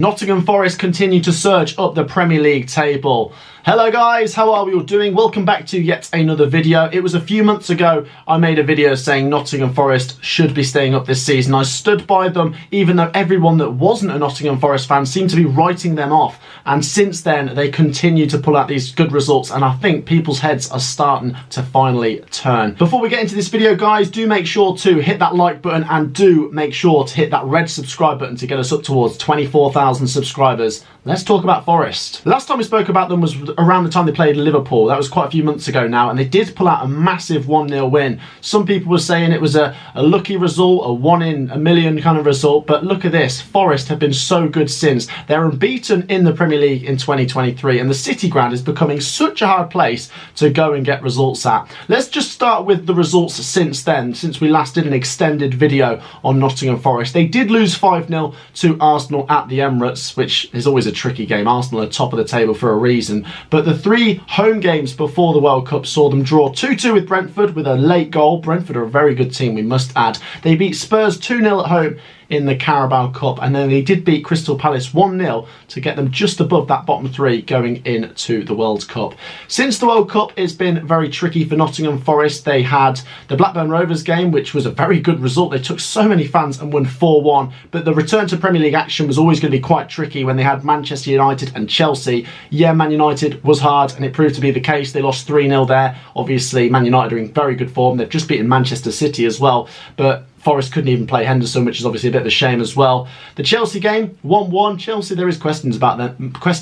Nottingham Forest continue to surge up the Premier League table. Hello guys, how are we all doing? Welcome back to yet another video. It was a few months ago I made a video saying Nottingham Forest should be staying up this season. I stood by them even though everyone that wasn't a Nottingham Forest fan seemed to be writing them off, and since then they continue to pull out these good results, and I think people's heads are starting to finally turn. Before we get into this video guys, do make sure to hit that like button and do make sure to hit that red subscribe button to get us up towards 24,000 subscribers. Let's talk about Forest. The last time we spoke about them was around the time they played Liverpool. That was quite a few months ago now, and they did pull out a massive 1-0 win. Some people were saying it was a lucky result, a 1 in a million kind of result, but look at this. Forest have been so good since. They're unbeaten in the Premier League in 2023, and the City Ground is becoming such a hard place to go and get results at. Let's just start with the results since then, since we last did an extended video on Nottingham Forest. They did lose 5-0 to Arsenal at the Emirates, which is always a tricky game. Arsenal are top of the table for a reason, but the 3 home games before the World Cup saw them draw 2-2 with Brentford with a late goal. Brentford are a very good team, we must add. They beat Spurs 2-0 at home in the Carabao Cup, and then they did beat Crystal Palace 1-0 to get them just above that bottom 3 going into the World Cup. Since the World Cup, it's been very tricky for Nottingham Forest. They had the Blackburn Rovers game, which was a very good result. They took so many fans and won 4-1, but the return to Premier League action was always going to be quite tricky when they had Manchester United and Chelsea. Yeah, Man United was hard, and it proved to be the case. They lost 3-0 there. Obviously, Man United are in very good form. They've just beaten Manchester City as well, but Forest couldn't even play Henderson, which is obviously a bit of a shame as well. The Chelsea game, 1-1. Chelsea, there is question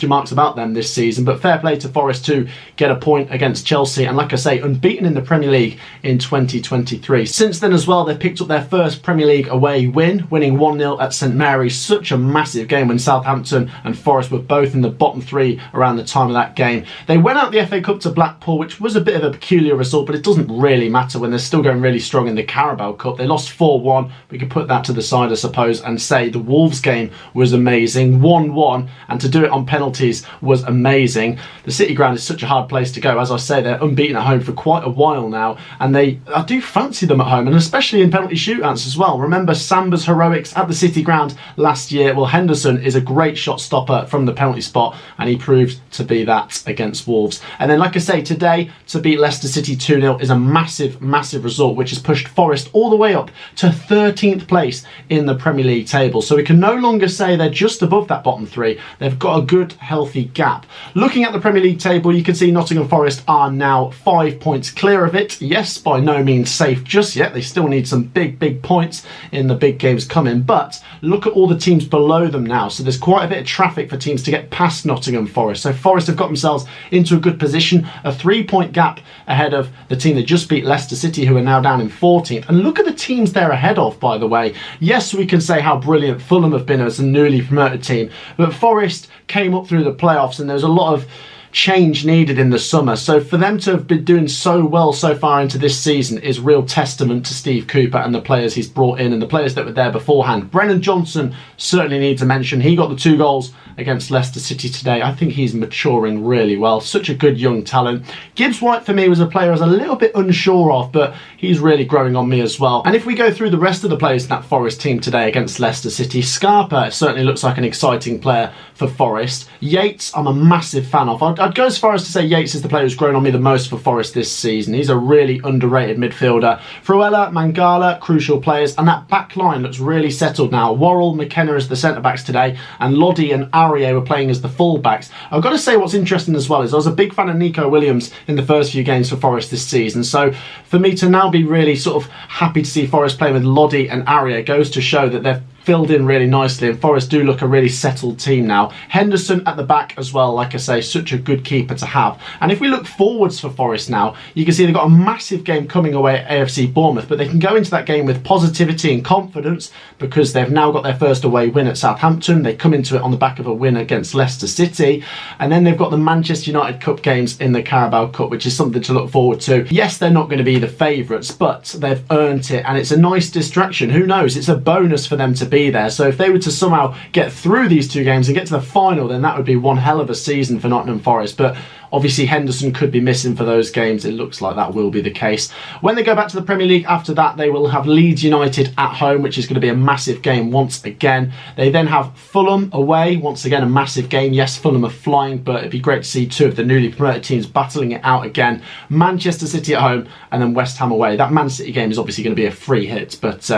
marks about them this season, but fair play to Forest to get a point against Chelsea, and like I say, unbeaten in the Premier League in 2023. Since then as well, they've picked up their first Premier League away win, winning 1-0 at St Mary's. Such a massive game when Southampton and Forest were both in the bottom 3 around the time of that game. They went out the FA Cup to Blackpool, which was a bit of a peculiar result, but it doesn't really matter when they're still going really strong in the Carabao Cup. They lost 4-1. We could put that to the side, I suppose, and say the Wolves game was amazing, 1-1, and to do it on penalties was amazing. The City Ground is such a hard place to go. As I say, they're unbeaten at home for quite a while now, and I do fancy them at home, and especially in penalty shootouts as well. Remember Samba's heroics at the City Ground last year? Well, Henderson is a great shot stopper from the penalty spot, and he proved to be that against Wolves. And then, like I say, today to beat Leicester City 2-0 is a massive, massive result, which has pushed Forest all the way up to 13th place in the Premier League table. So we can no longer say they're just above that bottom 3. They've got a good, healthy gap. Looking at the Premier League table, you can see Nottingham Forest are now 5 points clear of it. Yes, by no means safe just yet. They still need some big points in the big games coming. But look at all the teams below them now. So there's quite a bit of traffic for teams to get past Nottingham Forest. So Forest have got themselves into a good position. A 3-point gap ahead of the team that just beat Leicester City, who are now down in 14th. And look at the teams they're ahead of, by the way. Yes, we can say how brilliant Fulham have been as a newly promoted team, but Forest came up through the playoffs and there was a lot of change needed in the summer. So for them to have been doing so well so far into this season is real testament to Steve Cooper and the players he's brought in and the players that were there beforehand. Brennan Johnson certainly needs a mention. He got the 2 goals against Leicester City today. I think he's maturing really well. Such a good young talent. Gibbs White for me was a player I was a little bit unsure of, but he's really growing on me as well. And if we go through the rest of the players in that Forest team today against Leicester City, Scarpa certainly looks like an exciting player for Forest. Yates, I'm a massive fan of. I'd go as far as to say Yates is the player who's grown on me the most for Forest this season. He's a really underrated midfielder. Fruella, Mangala, crucial players, and that back line looks really settled now. Worrell, McKenna as the centre-backs today, and Lodi and Aurier were playing as the full-backs. I've got to say what's interesting as well is I was a big fan of Nico Williams in the first few games for Forest this season, so for me to now be really sort of happy to see Forest playing with Lodi and Aurier goes to show that they've filled in really nicely, and Forest do look a really settled team now. Henderson at the back as well, like I say, such a good keeper to have. And if we look forwards for Forest now, you can see they've got a massive game coming away at AFC Bournemouth, but they can go into that game with positivity and confidence because they've now got their first away win at Southampton. They come into it on the back of a win against Leicester City, and then they've got the Manchester United Cup games in the Carabao Cup, which is something to look forward to. Yes, they're not going to be the favourites, but they've earned it, and it's a nice distraction. Who knows? It's a bonus for them to be be there. So if they were to somehow get through these 2 games and get to the final, then that would be one hell of a season for Nottingham Forest. But obviously Henderson could be missing for those games. It looks like that will be the case. When they go back to the Premier League after that, they will have Leeds United at home, which is going to be a massive game once again. They then have Fulham away, once again a massive game. Yes, Fulham are flying, but it'd be great to see 2 of the newly promoted teams battling it out again. Manchester City at home and then West Ham away. That Man City game is obviously going to be a free hit, but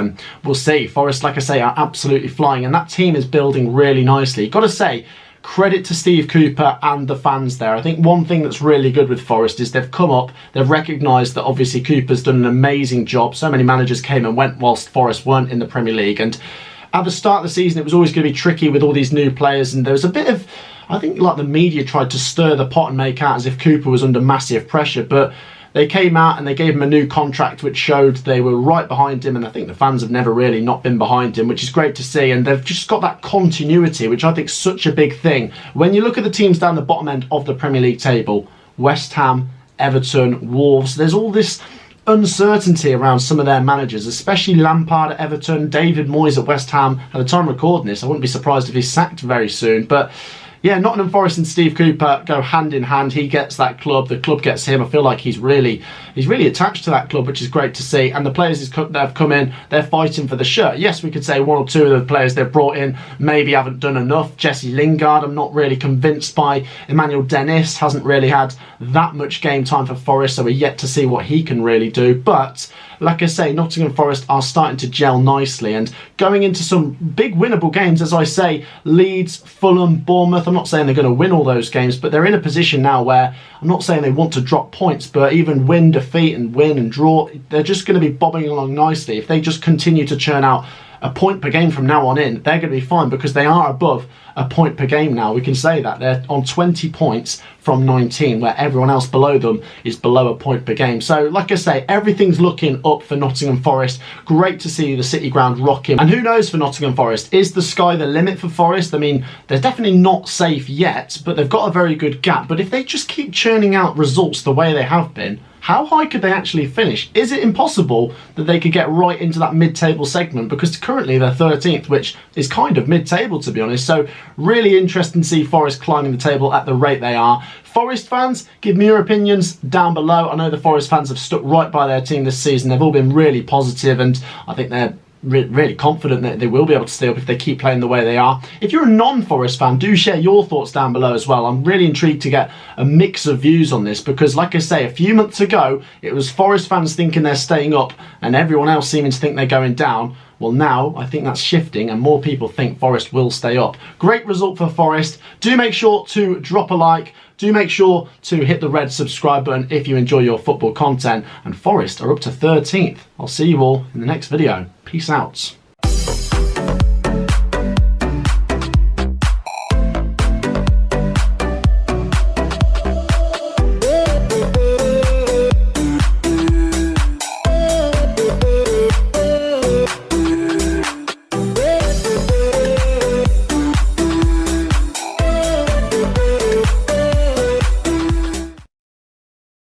we'll see. Forest, like I say, are absolutely flying, and that team is building really nicely. Got to say, credit to Steve Cooper and the fans there. I think one thing that's really good with Forest is they've come up, they've recognised that obviously Cooper's done an amazing job. So many managers came and went whilst Forest weren't in the Premier League, and at the start of the season it was always going to be tricky with all these new players, and there was a bit of, I think, like the media tried to stir the pot and make out as if Cooper was under massive pressure, but they came out and they gave him a new contract which showed they were right behind him, and I think the fans have never really not been behind him, which is great to see. And they've just got that continuity, which I think is such a big thing. When you look at the teams down the bottom end of the Premier League table, West Ham, Everton, Wolves, there's all this uncertainty around some of their managers, especially Lampard at Everton, David Moyes at West Ham. At the time of recording this, I wouldn't be surprised if he's sacked very soon, but yeah, Nottingham Forest and Steve Cooper go hand in hand. He gets that club, the club gets him. I feel like he's really attached to that club, which is great to see. And the players that have come in, they're fighting for the shirt. Yes, we could say 1 or 2 of the players they've brought in maybe haven't done enough. Jesse Lingard, I'm not really convinced by. Emmanuel Dennis hasn't really had that much game time for Forest, so we're yet to see what he can really do. But like I say, Nottingham Forest are starting to gel nicely and going into some big winnable games. As I say, Leeds, Fulham, Bournemouth, I'm not saying they're going to win all those games, but they're in a position now where I'm not saying they want to drop points, but even win, defeat and win and draw, they're just going to be bobbing along nicely. If they just continue to churn out a point per game from now on in, they're going to be fine, because they are above a point per game now. We can say that they're on 20 points from 19, where everyone else below them is below a point per game. So like I say, everything's looking up for Nottingham Forest. Great to see the City Ground rocking. And who knows for Nottingham Forest, is the sky the limit for Forest? I mean, they're definitely not safe yet, but they've got a very good gap. But if they just keep churning out results the way they have been, how high could they actually finish? Is it impossible that they could get right into that mid-table segment? Because currently they're 13th, which is kind of mid-table, to be honest. So really interesting to see Forest climbing the table at the rate they are. Forest fans, give me your opinions down below. I know the Forest fans have stuck right by their team this season. They've all been really positive, and I think they're really confident that they will be able to stay up if they keep playing the way they are. If you're a non-Forest fan, do share your thoughts down below as well. I'm really intrigued to get a mix of views on this, because like I say, a few months ago it was Forest fans thinking they're staying up and everyone else seeming to think they're going down. Well, now I think that's shifting and more people think Forest will stay up. Great result for Forest. Do make sure to drop a like. Do make sure to hit the red subscribe button if you enjoy your football content. And Forest are up to 13th. I'll see you all in the next video. Peace out.